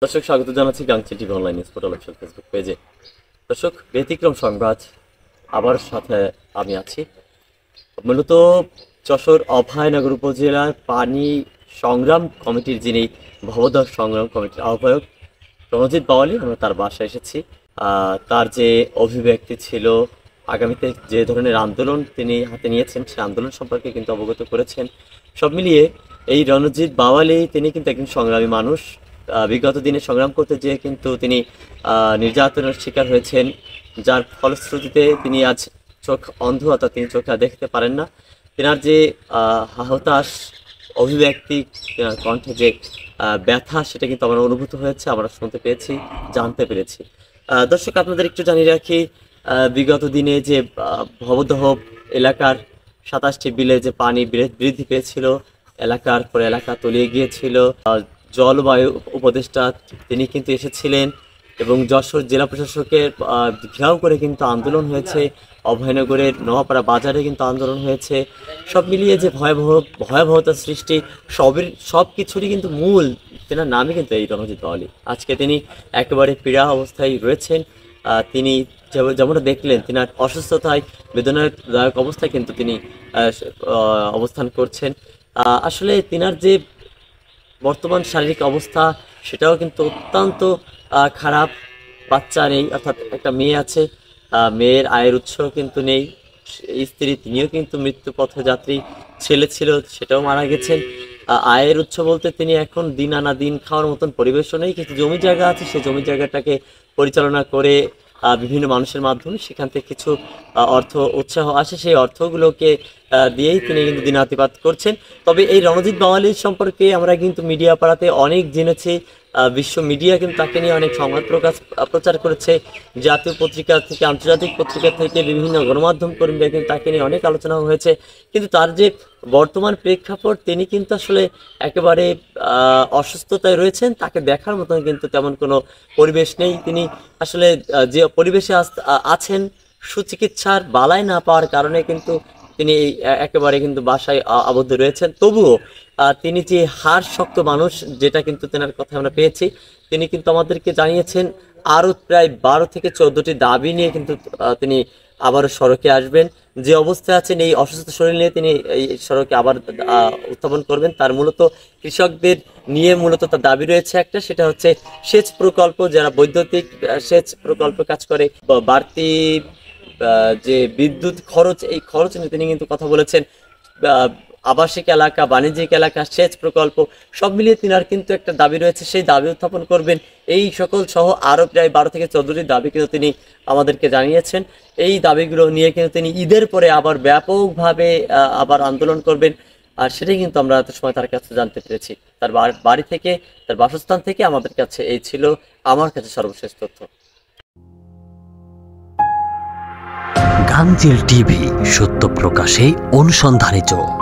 দর্শক স্বাগত জানাচ্ছি গাংচি TV online sport official Facebook পেজে। দর্শক, ব্যতিক্রম সংবাদ আবার সাথে আমি আছি। মূলত যশোর অভয়নগর উপজেলার পানি সংগ্রাম কমিটির যিনি ভবদহ সংগ্রাম কমিটির আহ্বায়ক রণজিৎ বাওয়ালি, আমরা তার বাসায় এসেছি। তার যে অভিব্যক্তি ছিল, আগামীতে যে ধরনের আন্দোলন তিনি হাতে নিয়েছেন সেই আন্দোলন সম্পর্কে কিন্তু অবগত করেছেন। সব মিলিয়ে এই রণজিৎ বাওয়ালি তিনি কিন্তু একজন সংগ্রামী মানুষ। বিগত দিনে সংগ্রাম করতে যেয়ে কিন্তু তিনি নির্যাতনের শিকার হয়েছেন, যার ফলশ্রুতিতে তিনি আজ চোখ অন্ধ, অর্থাৎ তিনি চোখে দেখতে পারেন না। তেনার যে হতাশ অভিব্যক্তি, কণ্ঠে যে ব্যথা, সেটা কিন্তু আমার অনুভূত হয়েছে, আমরা শুনতে পেয়েছি, জানতে পেরেছি। দর্শক, আপনাদের একটু জানিয়ে রাখি, বিগত দিনে যে ভবদহ এলাকার 27টি বিলে যে পানি বৃদ্ধি পেয়েছিল, এলাকার পর এলাকা তলিয়ে গিয়েছিল। জলবায়ু উপদেষ্টা তিনি কিন্তু এসেছিলেন এবং যশোর জেলা প্রশাসকের ঘেরাও করে কিন্তু আন্দোলন হয়েছে। অভয়নগরের নোয়াপাড়া বাজারে কিন্তু আন্দোলন হয়েছে। সব মিলিয়ে যে ভয়াবহতার সৃষ্টি, সব কিছুরই কিন্তু মূল তেনার নামই কিন্তু এই রণজিৎ বাওয়ালি। আজকে তিনি একেবারে পীড়া অবস্থায় রয়েছেন। তিনি যেমনটা দেখলেন, তিনার অসুস্থতায় বেদনাদায়ক অবস্থায় কিন্তু তিনি অবস্থান করছেন। আসলে তিনার যে বর্তমান শারীরিক অবস্থা, সেটাও কিন্তু অত্যন্ত খারাপ। বাচ্চা নেই, অর্থাৎ একটা মেয়ে আছে, মেয়ের আয়ের উৎস কিন্তু নেই। স্ত্রী, তিনিও কিন্তু মৃত্যু পথে যাত্রী। ছেলে ছিল, সেটাও মারা গেছেন। আয়ের উৎস বলতে তিনি এখন দিন আনা দিন খাওয়ার মতন পরিবেশও নেই, কিন্তু জমি জায়গা আছে, সেই জমি জায়গাটাকে পরিচালনা করে বিভিন্ন মানুষের মাধ্যমে সেখান থেকে কিছু অর্থ উৎসাহ আসে, সেই অর্থগুলোকে দিয়েই তিনি কিন্তু দিনাতিপাত করছেন। তবে এই রণজিৎ বাওয়ালির সম্পর্কে আমরা কিন্তু মিডিয়া পাড়াতে অনেক জেনেছি। বিশ্ব মিডিয়া কিন্তু তাকে নিয়ে অনেক সংবাদ প্রচার করেছে। জাতীয় পত্রিকা থেকে, আন্তর্জাতিক পত্রিকা থেকে, বিভিন্ন গণমাধ্যম কর্মীরা কিন্তু তাকে নিয়ে অনেক আলোচনা হয়েছে। কিন্তু তার যে বর্তমান প্রেক্ষাপট, তিনি কিন্তু আসলে একেবারে অসুস্থতায় রয়েছেন। তাকে দেখার মতন কিন্তু তেমন কোনো পরিবেশ নেই। তিনি আসলে যে পরিবেশে আছেন, সুচিকিৎসার বালাই না পাওয়ার কারণে কিন্তু তিনি একেবারে কিন্তু বাসায় আবদ্ধ রয়েছেন। তবুও তিনি যে হাড় শক্ত মানুষ, যেটা কিন্তু তেনার কথা আমরা পেয়েছি, তিনি কিন্তু আমাদেরকে জানিয়েছেন আরও প্রায় 12 থেকে 14টি দাবি নিয়ে কিন্তু তিনি আবারও সড়কে আসবেন। যে অবস্থায় আছেন, এই অসুস্থ শরীর নিয়ে তিনি এই সড়কে আবার উত্থাপন করবেন। তার মূলত কৃষকদের নিয়ে মূলত তার দাবি রয়েছে একটা, সেটা হচ্ছে সেচ প্রকল্প। যারা বৈদ্যুতিক সেচ প্রকল্প কাজ করে, বাড়তি যে বিদ্যুৎ খরচ, এই খরচ নিয়ে তিনি কিন্তু কথা বলেছেন। আবাসিক এলাকা, বাণিজ্যিক এলাকা, সেচ প্রকল্প, সব মিলিয়ে তিনার কিন্তু একটা দাবি রয়েছে, সেই দাবি উত্থাপন করবেন। এই সকল সহ আরও প্রায় 12 থেকে 14টি দাবি কিন্তু তিনি আমাদেরকে জানিয়েছেন। এই দাবিগুলো নিয়ে কিন্তু তিনি ঈদের পরে আবার ব্যাপকভাবে আবার আন্দোলন করবেন। আর সেটাই কিন্তু আমরা এত সময় তার কাছে জানতে পেরেছি। তার বাড়ি থেকে, তার বাসস্থান থেকে আমাদের কাছে এই ছিল আমার কাছে সর্বশেষ তথ্য। গাংচিল টিভি, সত্য প্রকাশে অনুসন্ধানী চোখ।